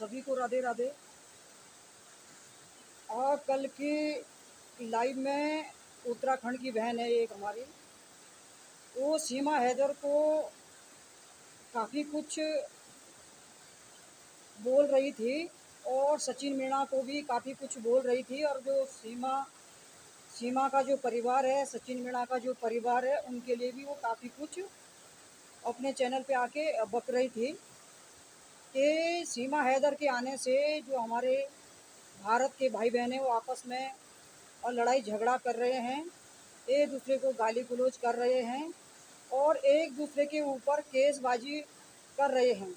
सभी को राधे राधे। और कल की लाइव में उत्तराखंड की बहन है एक हमारी, वो सीमा हैदर को काफ़ी कुछ बोल रही थी और सचिन मीणा को भी काफ़ी कुछ बोल रही थी। और जो सीमा सीमा का जो परिवार है, सचिन मीणा का जो परिवार है, उनके लिए भी वो काफ़ी कुछ अपने चैनल पे आके बक रही थी कि सीमा हैदर के आने से जो हमारे भारत के भाई बहन हैं वो आपस में और लड़ाई झगड़ा कर रहे हैं, एक दूसरे को गाली गलौज कर रहे हैं और एक दूसरे के ऊपर केसबाजी कर रहे हैं।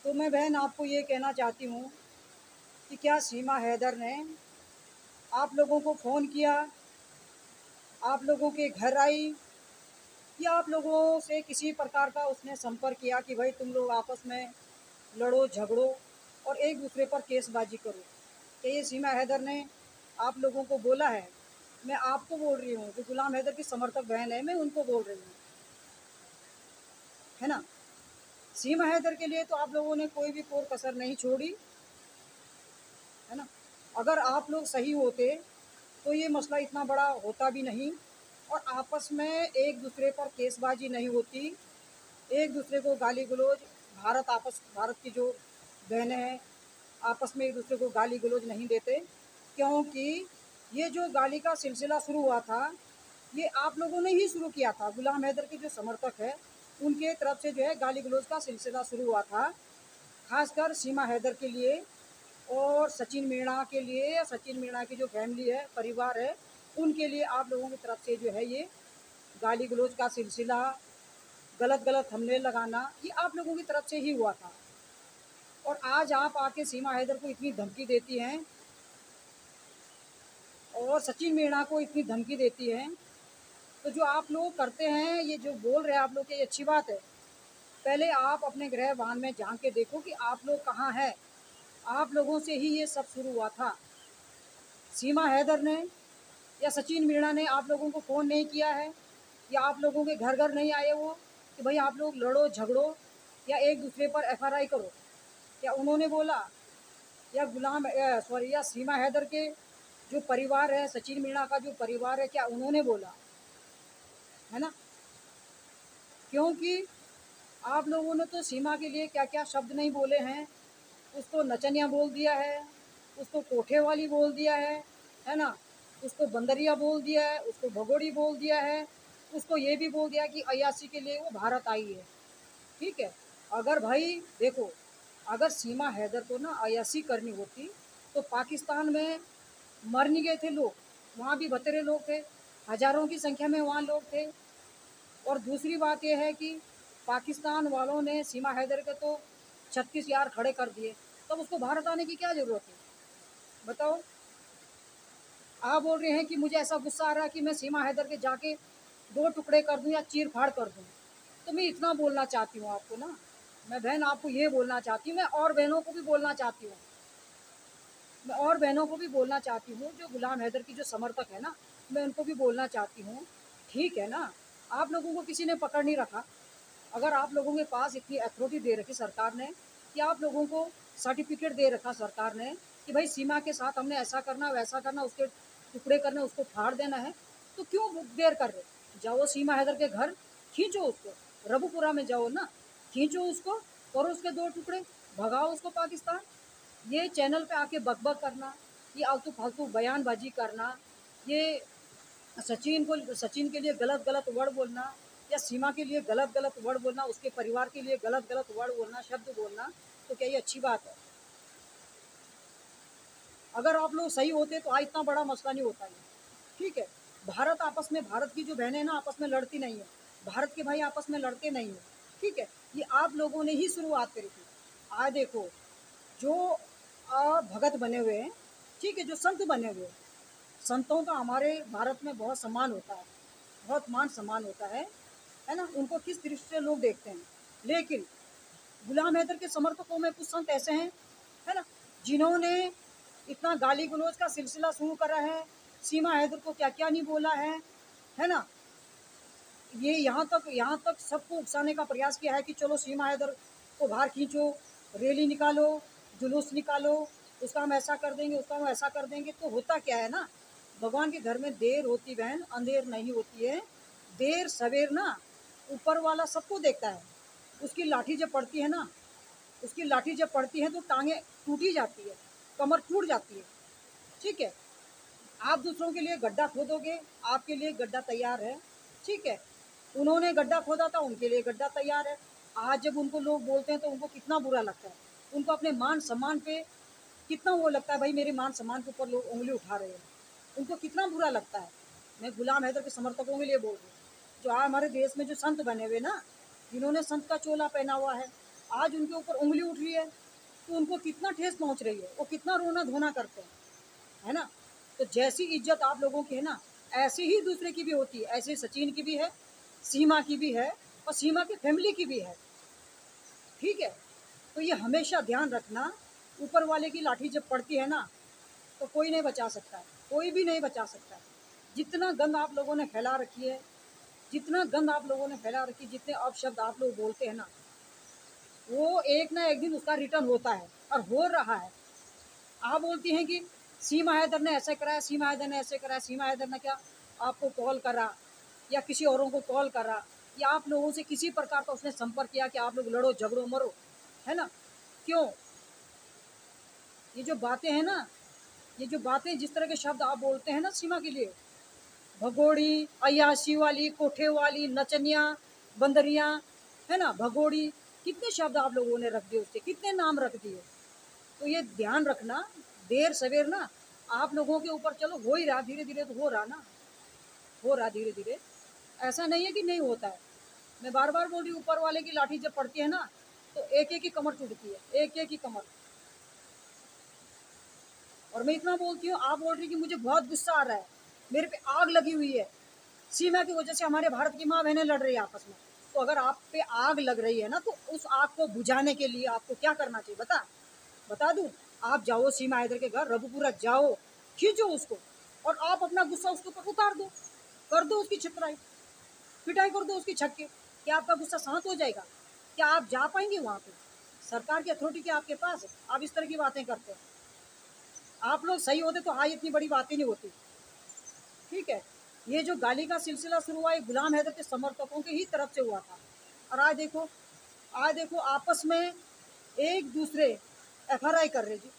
तो मैं बहन आपको ये कहना चाहती हूँ कि क्या सीमा हैदर ने आप लोगों को फ़ोन किया, आप लोगों के घर आई, या आप लोगों से किसी प्रकार का उसने संपर्क किया कि भाई तुम लोग आपस में लड़ो झगड़ो और एक दूसरे पर केसबाजी करो? क्या ये सीमा हैदर ने आप लोगों को बोला है? मैं आपको बोल रही हूँ, जो गुलाम हैदर की समर्थक बहन है, मैं उनको बोल रही हूँ, है ना। सीमा हैदर के लिए तो आप लोगों ने कोई भी कोर कसर नहीं छोड़ी, है ना। अगर आप लोग सही होते तो ये मसला इतना बड़ा होता भी नहीं और आपस में एक दूसरे पर केसबाजी नहीं होती, एक दूसरे को गाली गलौज, भारत की जो बहनें हैं आपस में एक दूसरे को गाली गलौज नहीं देते। क्योंकि ये जो गाली का सिलसिला शुरू हुआ था, ये आप लोगों ने ही शुरू किया था। गुलाम हैदर के जो समर्थक है उनके तरफ से जो है गाली गलौज का सिलसिला शुरू हुआ था, खासकर सीमा हैदर के लिए और सचिन मीणा के लिए, या सचिन मीणा की जो फैमिली है, परिवार है, उनके लिए आप लोगों की तरफ से जो है ये गाली गलौज का सिलसिला, गलत गलत थंबनेल लगाना, ये आप लोगों की तरफ से ही हुआ था। और आज आप आके सीमा हैदर को इतनी धमकी देती हैं और सचिन मीणा को इतनी धमकी देती हैं, तो जो आप लोग करते हैं, ये जो बोल रहे हैं आप लोग की, ये अच्छी बात है। पहले आप अपने गृह वाहन में झांक के देखो कि आप लोग कहाँ हैं। आप लोगों से ही ये सब शुरू हुआ था। सीमा हैदर ने या सचिन मीणा ने आप लोगों को फ़ोन नहीं किया है, या आप लोगों के घर घर नहीं आए वो कि भाई आप लोग लड़ो झगड़ो या एक दूसरे पर एफआईआर करो? क्या उन्होंने बोला? या या सीमा हैदर के जो परिवार है, सचिन मीणा का जो परिवार है, क्या उन्होंने बोला? है ना। क्योंकि आप लोगों ने तो सीमा के लिए क्या क्या शब्द नहीं बोले हैं। उसको नचनिया बोल दिया है, उसको कोठे वाली बोल दिया है ना, उसको बंदरिया बोल दिया है, उसको भगोड़ी बोल दिया है, उसको ये भी बोल दिया कि अयासी के लिए वो भारत आई है। ठीक है। अगर भाई देखो, अगर सीमा हैदर को ना अयासी करनी होती तो पाकिस्तान में मर नहीं गए थे लोग, वहाँ भी बतेरे लोग थे, हज़ारों की संख्या में वहाँ लोग थे। और दूसरी बात यह है कि पाकिस्तान वालों ने सीमा हैदर के तो 36 यार खड़े कर दिए, तब उसको भारत आने की क्या ज़रूरत है? बताओ। आप बोल रहे हैं कि मुझे ऐसा गुस्सा आ रहा है कि मैं सीमा हैदर के जाके 2 टुकड़े कर दूं या चीर फाड़ कर दूं। तो मैं इतना बोलना चाहती हूँ आपको ना, मैं बहन आपको ये बोलना चाहती हूँ, मैं और बहनों को भी बोलना चाहती हूँ, मैं और बहनों को भी बोलना चाहती हूँ, जो गुलाम हैदर की जो समर्थक है ना, मैं उनको भी बोलना चाहती हूँ। ठीक है ना, आप लोगों को किसी ने पकड़ नहीं रखा। अगर आप लोगों के पास इतनी अथॉरिटी दे रखी सरकार ने, कि आप लोगों को सर्टिफिकेट दे रखा सरकार ने कि भाई सीमा के साथ हमने ऐसा करना वैसा करना, उसके टुकड़े करने, उसको फाड़ देना है, तो क्यों देर कर रहे? जाओ सीमा हैदर के घर, खींचो उसको, रबुपुरा में जाओ ना, खींचो उसको, करो उसके 2 टुकड़े, भगाओ उसको पाकिस्तान। ये चैनल पे आके बकबक करना, ये आलतू फालतू बयानबाजी करना, ये सचिन के लिए गलत गलत वर्ड बोलना, या सीमा के लिए गलत गलत वर्ड बोलना, उसके परिवार के लिए गलत गलत वर्ड बोलना, शब्द बोलना, तो क्या ये अच्छी बात है? अगर आप लोग सही होते तो आज इतना बड़ा मसला नहीं होता है। ठीक है। भारत आपस में, भारत की जो बहनें ना आपस में लड़ती नहीं है, भारत के भाई आपस में लड़ते नहीं है। ठीक है। ये आप लोगों ने ही शुरुआत करी थी। आज देखो, जो भगत बने हुए हैं, ठीक है, जो संत बने हुए हैं, संतों का हमारे भारत में बहुत सम्मान होता है, बहुत मान सम्मान होता है ना, उनको किस दृष्टि से लोग देखते हैं। लेकिन गुलाम हैदर के समर्थकों में कुछ संत ऐसे हैं, है ना, जिन्होंने इतना गाली गलौज का सिलसिला शुरू करा है, सीमा हैदर को क्या क्या नहीं बोला है ना। ये यहाँ तक सबको उकसाने का प्रयास किया है कि चलो सीमा हैदर को बाहर खींचो, रैली निकालो, जुलूस निकालो, उसका हम ऐसा कर देंगे, उसका हम ऐसा कर देंगे। तो होता क्या है ना, भगवान के घर में देर होती बहन, अंधेर नहीं होती है। देर सवेर ना ऊपर वाला सबको देखता है। उसकी लाठी जब पड़ती है ना, उसकी लाठी जब पड़ती है तो टांगे टूटी जाती है, कमर टूट जाती है। ठीक है, आप दूसरों के लिए गड्ढा खोदोगे, आपके लिए गड्ढा तैयार है। ठीक है, उन्होंने गड्ढा खोदा था, उनके लिए गड्ढा तैयार है। आज जब उनको लोग बोलते हैं तो उनको कितना बुरा लगता है, उनको अपने मान सम्मान पे कितना वो लगता है, भाई मेरे मान सम्मान के ऊपर लोग उंगली उठा रहे हैं, उनको कितना बुरा लगता है। मैं गुलाम हैदर के समर्थकों के लिए बोल रही हूँ, जो आज हमारे देश में जो संत बने हुए ना, जिन्होंने संत का चोला पहना हुआ है, आज उनके ऊपर उंगली उठ रही है, तो उनको कितना ठेस पहुंच रही है, वो कितना रोना धोना करते हैं, है ना। तो जैसी इज्जत आप लोगों की है ना, ऐसी ही दूसरे की भी होती है। ऐसे सचिन की भी है, सीमा की भी है, और सीमा की फैमिली की भी है। ठीक है, तो ये हमेशा ध्यान रखना, ऊपर वाले की लाठी जब पड़ती है ना, तो कोई नहीं बचा सकता है, कोई भी नहीं बचा सकता है। जितना गंद आप लोगों ने फैला रखी है, जितना गंद आप लोगों ने फैला रखी, जितने अपशब्द आप लोग बोलते हैं ना, वो एक ना एक दिन उसका रिटर्न होता है और हो रहा है। आप बोलती हैं कि सीमा हैदर ने ऐसे करा, सीमा हैदर ने ऐसे करा, सीमा हैदर ने क्या आपको कॉल करा या किसी औरों को कॉल करा या आप लोगों से किसी प्रकार का उसने संपर्क किया कि आप लोग लड़ो झगड़ो मरो, है ना। क्यों? ये जो बातें हैं ना, ये जो बातें, जिस तरह के शब्द आप बोलते हैं ना सीमा के लिए, भगोड़ी, अयाशी वाली, कोठे वाली, नचनिया, बंदरिया, है ना, भगोड़ी, कितने शब्द आप लोगों ने रख दिए, उसके कितने नाम रख दिए। तो ये ध्यान रखना, देर सवेर ना आप लोगों के ऊपर, चलो हो ही रहा, धीरे धीरे तो हो रहा ना, हो रहा धीरे धीरे, ऐसा नहीं है कि नहीं होता है। मैं बार बार बोल रही हूँ, ऊपर वाले की लाठी जब पड़ती है ना, तो एक एक ही कमर टूटती है, एक एक ही कमर। और मैं इतना बोलती हूँ, आप बोल रही कि मुझे बहुत गुस्सा आ रहा है, मेरे पे आग लगी हुई है, सीमा की वजह से हमारे भारत की माँ बहनें लड़ रही है आपस में। तो अगर आप पे आग लग रही है ना, तो उस आग को बुझाने के लिए आपको क्या करना चाहिए बता दूं? आप जाओ सीमा हैदर के घर, रघुपुरा जाओ, खींचो उसको, और आप अपना गुस्सा उसके ऊपर उतार दो, कर दो उसकी छितराई, पिटाई कर दो उसकी छक्के। क्या आपका गुस्सा शांत हो जाएगा? क्या आप जा पाएंगे वहां पे? सरकार की अथॉरिटी क्या आपके पास है? आप इस तरह की बातें करते हैं। आप लोग सही होते तो आज इतनी बड़ी बातें नहीं होती। ठीक है, ये जो गाली का सिलसिला शुरू हुआ, ये गुलाम हैदर के समर्थकों की ही तरफ से हुआ था। और आज देखो आपस में एक दूसरे एफआरआई कर रहे जी,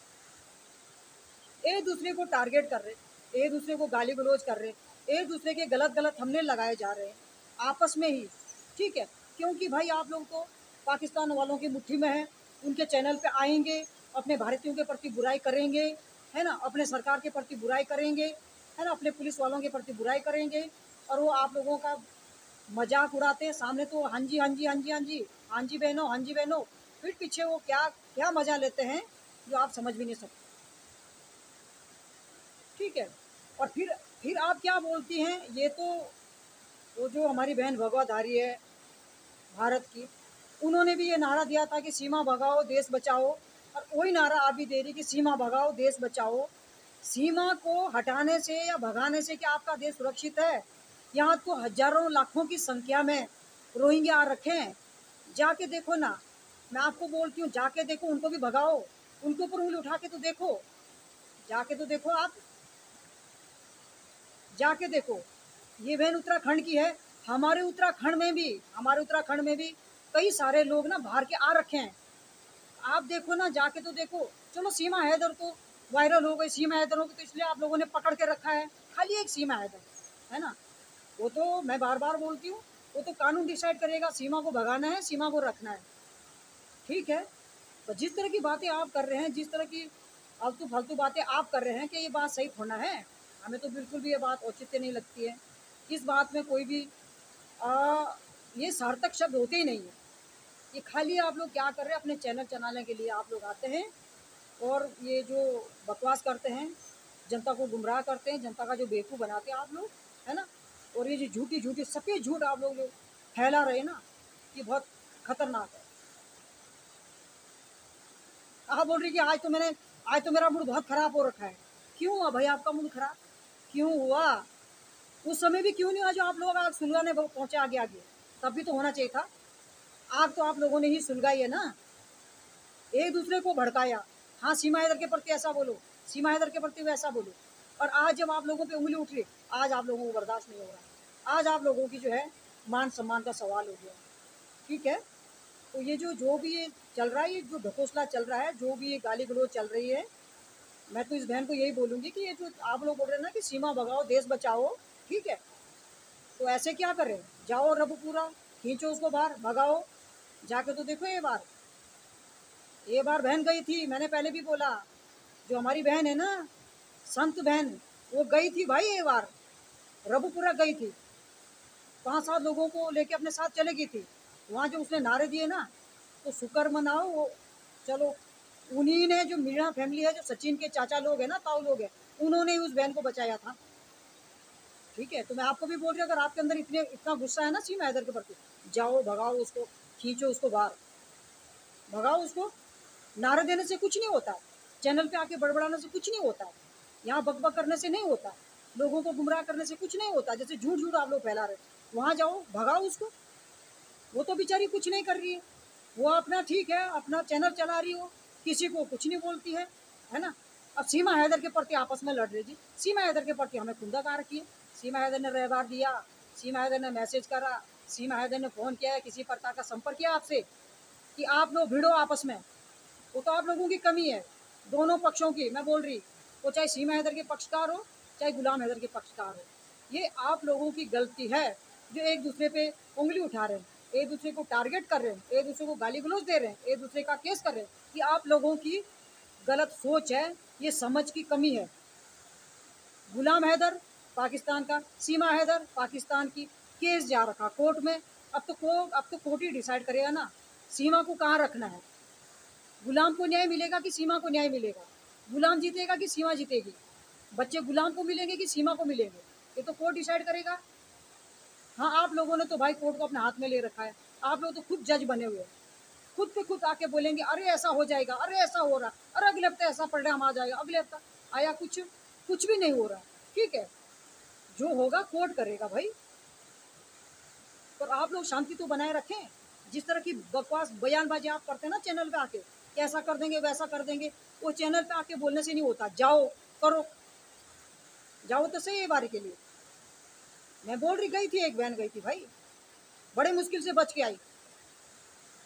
एक दूसरे को टारगेट कर रहे, एक दूसरे को गाली गलौज कर रहे, एक दूसरे के गलत गलत थंबनेल लगाए जा रहे हैं आपस में ही। ठीक है, क्योंकि भाई आप लोग तो पाकिस्तान वालों की मुट्ठी में हैं, उनके चैनल पे आएंगे, अपने भारतीयों के प्रति बुराई करेंगे, है ना, अपने सरकार के प्रति बुराई करेंगे, है ना, अपने पुलिस वालों के प्रति बुराई करेंगे, और वो आप लोगों का मजाक उड़ाते हैं। सामने तो हाँ जी हाँ जी हाँ जी हाँ जी, हाँ जी बहनों, हाँ जी बहनों, फिर पीछे वो क्या क्या मजा लेते हैं जो आप समझ भी नहीं सकते। ठीक है, और फिर आप क्या बोलती हैं, ये तो वो जो हमारी बहन भगवाधारी है भारत की, उन्होंने भी ये नारा दिया था कि सीमा भगाओ देश बचाओ, और वही नारा आप भी दे रही कि सीमा भगाओ देश बचाओ। सीमा को हटाने से या भगाने से क्या आपका देश सुरक्षित है? यहाँ तो हजारों लाखों की संख्या में रोहिंग्या आ रखे हैं, जाके देखो ना, मैं आपको बोलती हूँ, जाके देखो, उनको भी भगाओ, उनके ऊपर उंगली उठा के तो देखो, जाके तो देखो आप, जाके देखो। ये बहन उत्तराखंड की है, हमारे उत्तराखंड में भी कई सारे लोग ना बाहर के आ रखे हैं, आप देखो ना, जाके तो देखो। चलो सीमा हैदर तो वायरल हो गई, सीमा हैदर हो गई, तो इसलिए आप लोगों ने पकड़ के रखा है, खाली एक सीमा हैदर, है ना। वो तो मैं बार बार बोलती हूँ, वो तो कानून डिसाइड करेगा, सीमा को भगाना है, सीमा को रखना है। ठीक है, तो जिस तरह की बातें आप कर रहे हैं, जिस तरह की फालतू फालतू बातें आप कर रहे हैं, कि ये बात सही थोड़ा है, हमें तो बिल्कुल भी ये बात औचित्य नहीं लगती है। इस बात में कोई भी ये सार्थक शब्द होते ही नहीं है। ये खाली आप लोग क्या कर रहे हैं, अपने चैनल चलाने के लिए आप लोग आते हैं, और ये जो बकवास करते हैं, जनता को गुमराह करते हैं, जनता का जो बेवकूफ़ बनाते हैं आप लोग, है ना। और ये जो झूठी झूठी सफ़ेद झूठ आप लोग जो फैला रहे हैं ना, ये बहुत खतरनाक है। आप बोल रही कि आज तो मेरा मूड बहुत ख़राब हो रखा है। क्यों हुआ भाई आपका मूड ख़राब? क्यों हुआ? उस समय भी क्यों नहीं हुआ जो आप लोग आग सुलगाने पहुँचे आगे आगे? तब भी तो होना चाहिए था। आग तो आप लोगों ने ही सुलगाई है ना, एक दूसरे को भड़काया, हाँ सीमा हैदर के प्रति ऐसा बोलो, सीमा हैदर के प्रति वैसा बोलो। और आज जब आप लोगों पे उंगली उठ रही, आज आप लोगों को बर्दाश्त नहीं हो रहा, आज आप लोगों की जो है मान सम्मान का सवाल हो गया। ठीक है, तो ये जो भी ये चल रहा है, ये जो ढकोसला चल रहा है, जो भी ये गाली गलौज चल रही है, मैं तो इस बहन को यही बोलूँगी कि ये जो आप लोग बोल रहे हैं ना कि सीमा भगाओ देश बचाओ, ठीक है, तो ऐसे क्या करें, जाओ रबुपुरा खींचो उसको बाहर, भगाओ जाके। तो देखो ये बार बहन गई थी, मैंने पहले भी बोला, जो हमारी बहन है ना संत बहन, वो गई थी भाई, ये बार रबुपुरा गई थी, 5-7 लोगों को लेके अपने साथ चले गई थी। वहाँ जो उसने नारे दिए ना, तो शुक्र मनाओ वो, चलो उन्हीं ने, जो मीणा फैमिली है, जो सचिन के चाचा लोग हैं ना, ताऊ लोग हैं, उन्होंने ही उस बहन को बचाया था। ठीक है, तो मैं आपको भी बोल रही हूँ, अगर आपके अंदर इतना गुस्सा है ना सीमा हैदर के प्रति, जाओ भगाओ उसको, खींचो उसको बाहर, भगाओ उसको। नारे देने से कुछ नहीं होता, चैनल पे आके बड़बड़ाने से कुछ नहीं होता, यहाँ बकबक करने से नहीं होता, लोगों को गुमराह करने से कुछ नहीं होता, जैसे झूठ झूठ आप लोग फैला रहे। वहाँ जाओ भगाओ उसको, वो तो बेचारी कुछ नहीं कर रही है, वो अपना ठीक है अपना चैनल चला रही हो, किसी को कुछ नहीं बोलती है ना। अब सीमा हैदर के प्रति आपस में लड़ रही थी, सीमा हैदर के प्रति हमें खुंदा कार की है, सीमा हैदर ने रहबार दिया, सीमा हैदर ने मैसेज करा, सीमा हैदर ने फ़ोन किया है, किसी प्रकार का संपर्क किया आपसे कि आप लोग भिड़ो आपस में, वो तो आप लोगों की कमी है, दोनों पक्षों की मैं बोल रही, वो चाहे सीमा हैदर के पक्षकार हो चाहे गुलाम हैदर के पक्षकार हो, ये आप लोगों की गलती है जो एक दूसरे पे उंगली उठा रहे हैं, एक दूसरे को टारगेट कर रहे हैं, एक दूसरे को गाली गलौज दे रहे हैं, एक दूसरे का केस कर रहे हैं। ये आप लोगों की गलत सोच है, ये समझ की कमी है। गुलाम हैदर पाकिस्तान का, सीमा हैदर पाकिस्तान की, केस जा रखा कोर्ट में, अब तो कोर्ट ही डिसाइड करेगा ना सीमा को कहाँ रखना है। गुलाम को न्याय मिलेगा कि सीमा को न्याय मिलेगा, गुलाम जीतेगा कि सीमा जीतेगी, बच्चे गुलाम को मिलेंगे कि सीमा को मिलेंगे, ये तो कोर्ट डिसाइड करेगा। हाँ, आप लोगों ने तो भाई कोर्ट को अपने हाथ में ले रखा है, आप लोग तो खुद जज बने हुए हैं, खुद पे खुद आके बोलेंगे अरे ऐसा हो जाएगा, अरे ऐसा हो रहा, अरे अगले हफ्ते ऐसा परिणाम आ जाएगा, अगले हफ्ता आया कुछ भी नहीं हो रहा। ठीक है, जो होगा कोर्ट करेगा भाई, पर आप लोग शांति तो बनाए रखें। जिस तरह की बकवास बयानबाजी आप करते हैं ना चैनल पे आके, कैसा कर देंगे वैसा कर देंगे, वो चैनल पे आके बोलने से नहीं होता, जाओ करो, जाओ तो सही है बारी के लिए। मैं बोल रही, गई थी एक बहन गई थी भाई, बड़े मुश्किल से बच के आई,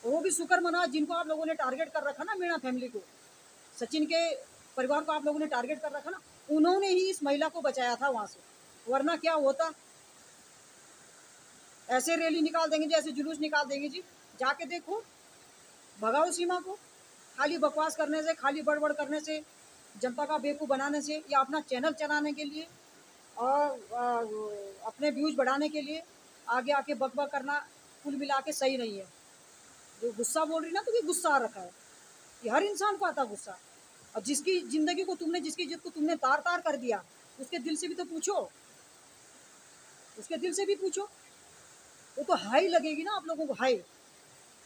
और वो भी शुक्र मना जिनको आप लोगों ने टारगेट कर रखा ना, मीणा फैमिली को, सचिन के परिवार को आप लोगों ने टारगेट कर रखा ना, उन्होंने ही इस महिला को बचाया था वहाँ से, वरना क्या होता, ऐसे रैली निकाल देंगे जी, ऐसे जुलूस निकाल देंगे जी, जाके देखो, भगाओ सीमा को। खाली बकवास करने से, खाली बड़बड़ करने से, जनता का बेवकूफ़ बनाने से, या अपना चैनल चलाने के लिए और अपने व्यूज बढ़ाने के लिए आगे आके बकबक करना कुल मिला के सही नहीं है। जो गुस्सा बोल रही ना, तो ये गुस्सा आ रखा है, ये हर इंसान को आता गुस्सा। और जिसकी ज़िंदगी को तुमने, जिसकी इज्जत को तुमने तार तार कर दिया, उसके दिल से भी तो पूछो, उसके दिल से भी पूछो, वो तो हाई लगेगी ना आप लोगों को, हाई।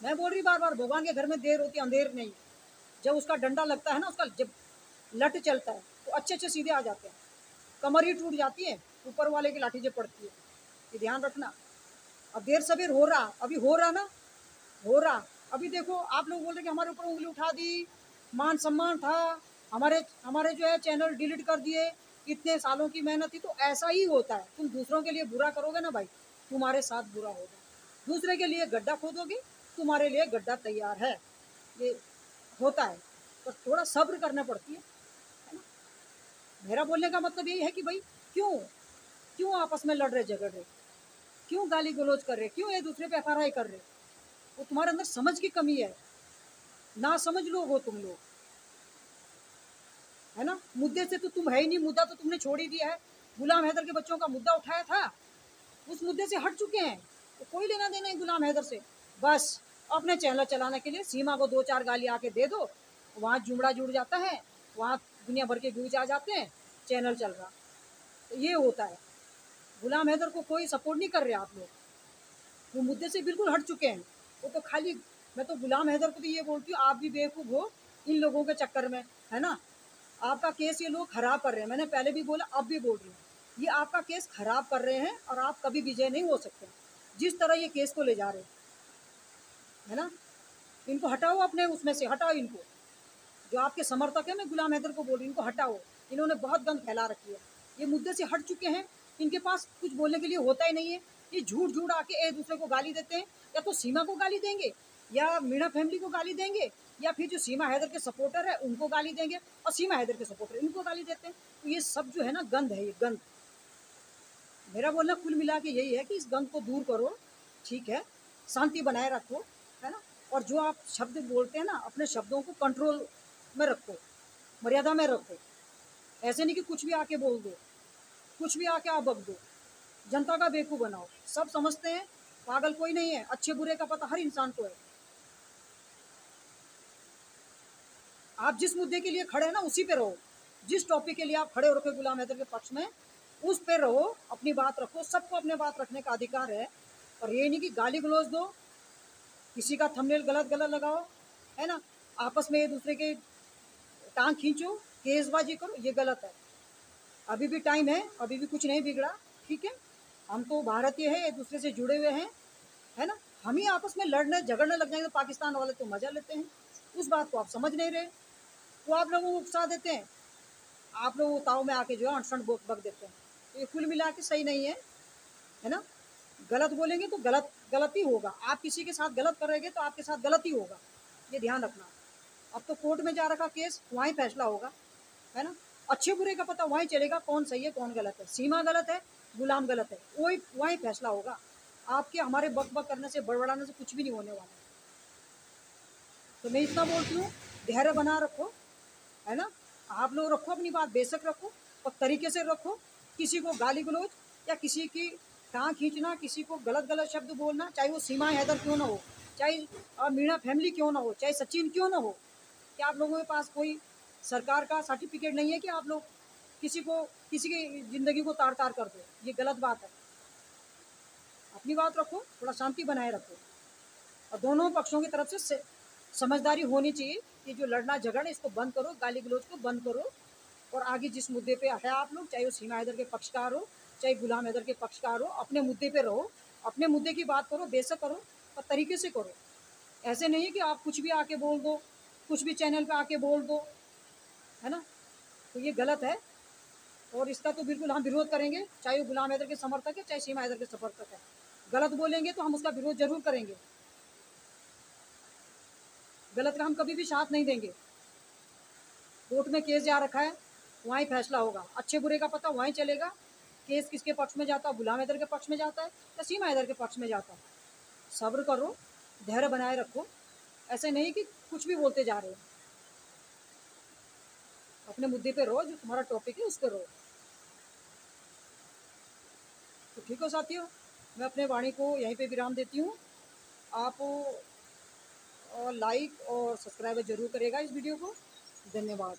मैं बोल रही बार बार, भगवान के घर में देर होती अंधेर नहीं, जब उसका डंडा लगता है ना, उसका जब लट चलता है तो अच्छे अच्छे सीधे आ जाते हैं, कमर ही टूट जाती है, ऊपर वाले की लाठी जब पड़ती है, ये ध्यान रखना। अब देर सबेर हो रहा, अभी हो रहा ना, हो रहा, अभी देखो आप लोग बोल रहे कि हमारे ऊपर उंगली उठा दी, मान सम्मान था, हमारे हमारे जो है चैनल डिलीट कर दिए, इतने सालों की मेहनत थी, तो ऐसा ही होता है, तुम दूसरों के लिए बुरा करोगे ना भाई, तुम्हारे साथ बुरा होगा, दूसरे के लिए गड्ढा खोदोगे, तुम्हारे लिए गड्ढा तैयार है, ये होता है, पर थोड़ा सब्र करना पड़ती है ना। मेरा बोलने का मतलब यही है कि भाई क्यों क्यों आपस में लड़ रहे झगड़ रहे, क्यों गाली गलौज कर रहे, क्यों एक दूसरे पे एफआरआई कर रहे, वो तुम्हारे अंदर समझ की कमी है, ना समझ लोग हो तुम लोग, है ना। मुद्दे से तो तुम है ही नहीं, मुद्दा तो तुमने छोड़ ही दिया है, गुलाम हैदर के बच्चों का मुद्दा उठाया था, उस मुद्दे से हट चुके हैं, तो कोई लेना देना है गुलाम हैदर से, बस अपने चैनल चलाने के लिए सीमा को 2-4 गाली आके दे दो, वहाँ जुमड़ा जुड़ जाता है, वहाँ दुनिया भर के व्यूज आ जाते हैं, चैनल चल रहा, तो ये होता है। गुलाम हैदर को कोई सपोर्ट नहीं कर रहे आप लोग, वो मुद्दे से बिल्कुल हट चुके हैं, वो तो खाली, मैं तो गुलाम हैदर को भी ये बोलती हूँ, आप भी बेवकूफ़ हो इन लोगों के चक्कर में, है ना। आपका केस ये लोग खराब कर रहे हैं, मैंने पहले भी बोला अब भी बोल रही हूँ, ये आपका केस खराब कर रहे हैं और आप कभी विजय नहीं हो सकते जिस तरह ये केस को ले जा रहे हैं, है ना। इनको हटाओ, अपने उसमें से हटाओ इनको, जो आपके समर्थक हैं, मैं गुलाम हैदर को बोल रही हूँ, इनको हटाओ। इन्होंने बहुत गंद फैला रखी है, ये मुद्दे से हट चुके हैं, इनके पास कुछ बोलने के लिए होता ही नहीं है। ये झूठ झूठ आके एक दूसरे को गाली देते हैं, या तो सीमा को गाली देंगे, या मीणा फैमिली को गाली देंगे, या फिर जो सीमा हैदर के सपोर्टर है उनको गाली देंगे, और सीमा हैदर के सपोर्टर इनको गाली देते हैं। तो ये सब जो है ना गंद है, ये गंद। मेरा बोलना कुल मिला के यही है कि इस गंद को दूर करो, ठीक है, शांति बनाए रखो, है ना। और जो आप शब्द बोलते हैं ना, अपने शब्दों को कंट्रोल में रखो, मर्यादा में रखो। ऐसे नहीं कि कुछ भी आके बोल दो, कुछ भी आके आप बक दो, जनता का बेवकूफ़ बनाओ। सब समझते हैं, पागल कोई नहीं है, अच्छे बुरे का पता हर इंसान को है। आप जिस मुद्दे के लिए खड़े हैं ना उसी पे रहो, जिस टॉपिक के लिए आप खड़े हो रखे गुलाम हैदर के पक्ष में, उस पे रहो, अपनी बात रखो। सबको अपने बात रखने का अधिकार है, और ये नहीं कि गाली गलौज दो, किसी का थंबनेल गलत गलत लगाओ, है ना, आपस में एक दूसरे के टांग खींचो, केसबाजी करो, ये गलत है। अभी भी टाइम है, अभी भी कुछ नहीं बिगड़ा, ठीक है। हम तो भारतीय हैं, एक दूसरे से जुड़े हुए हैं, है ना। हम ही आपस में लड़ने झगड़ने लग जाएंगे तो पाकिस्तान वाले तो मजा लेते हैं। उस बात को आप समझ नहीं रहे, वो आप लोगों को उकसा देते हैं, आप लोग ताव में आके जो है अनशन बक देते हैं। तो ये कुल मिला के सही नहीं है ना। गलत बोलेंगे तो गलत गलत ही होगा, आप किसी के साथ गलत करेंगे तो आपके साथ गलत ही होगा, ये ध्यान रखना। अब तो कोर्ट में जा रखा केस, वहीं फैसला होगा, है ना। अच्छे बुरे का पता वहीं चलेगा, कौन सही है कौन गलत है, सीमा गलत है, गुलाम गलत है, वही वहीं फैसला होगा। आपके हमारे बक बक करने से, बड़बड़ाने से कुछ भी नहीं होने वाला। तो मैं इतना बोलती हूँ, धैर्य बना रखो, है ना। आप लोग रखो अपनी बात, बेशक रखो, और तरीके से रखो। किसी को गाली गलौज या किसी की टाँग खींचना, किसी को गलत गलत शब्द बोलना, चाहे वो सीमा हैदर क्यों ना हो, चाहे मीणा फैमिली क्यों ना हो, चाहे सचिन क्यों ना हो, कि आप लोगों के पास कोई सरकार का सर्टिफिकेट नहीं है कि आप लोग किसी को, किसी की ज़िंदगी को तार तार कर दो, ये गलत बात है। अपनी बात रखो, थोड़ा शांति बनाए रखो, और दोनों पक्षों की तरफ से समझदारी होनी चाहिए कि जो लड़ना झगड़ा इसको बंद करो, गाली गलौज को बंद करो, और आगे जिस मुद्दे पे है आप लोग, चाहे वो सीमा हैदर के पक्षकार हो, चाहे गुलाम हैदर के पक्षकार हो, अपने मुद्दे पे रहो, अपने मुद्दे की बात करो, बेशक करो, और तरीके से करो। ऐसे नहीं है कि आप कुछ भी आके बोल दो, कुछ भी चैनल पे आके बोल दो, है ना। तो ये गलत है, और इसका तो बिल्कुल हम विरोध करेंगे, चाहे वो गुलाम हैदर के समर्थक है, चाहे सीमा हैदर के समर्थक है। गलत बोलेंगे तो हम उसका विरोध जरूर करेंगे, गलत का हम कभी भी साथ नहीं देंगे। कोर्ट में केस जा रखा है, वहीं फैसला होगा, अच्छे बुरे का पता वहीं चलेगा। केस किसके पक्ष में जाता है, गुलाम हैदर के पक्ष में जाता है या सीमा हैदर के पक्ष में जाता है। सब्र करो, धैर्य बनाए रखो, ऐसे नहीं कि कुछ भी बोलते जा रहे हो। अपने मुद्दे पे रहो, जो तुम्हारा टॉपिक है उस पर रहो। तो ठीक हो साथियों, मैं अपने वाणी को यहीं पे विराम देती हूँ। आप लाइक और सब्सक्राइब जरूर करेगा इस वीडियो को। धन्यवाद।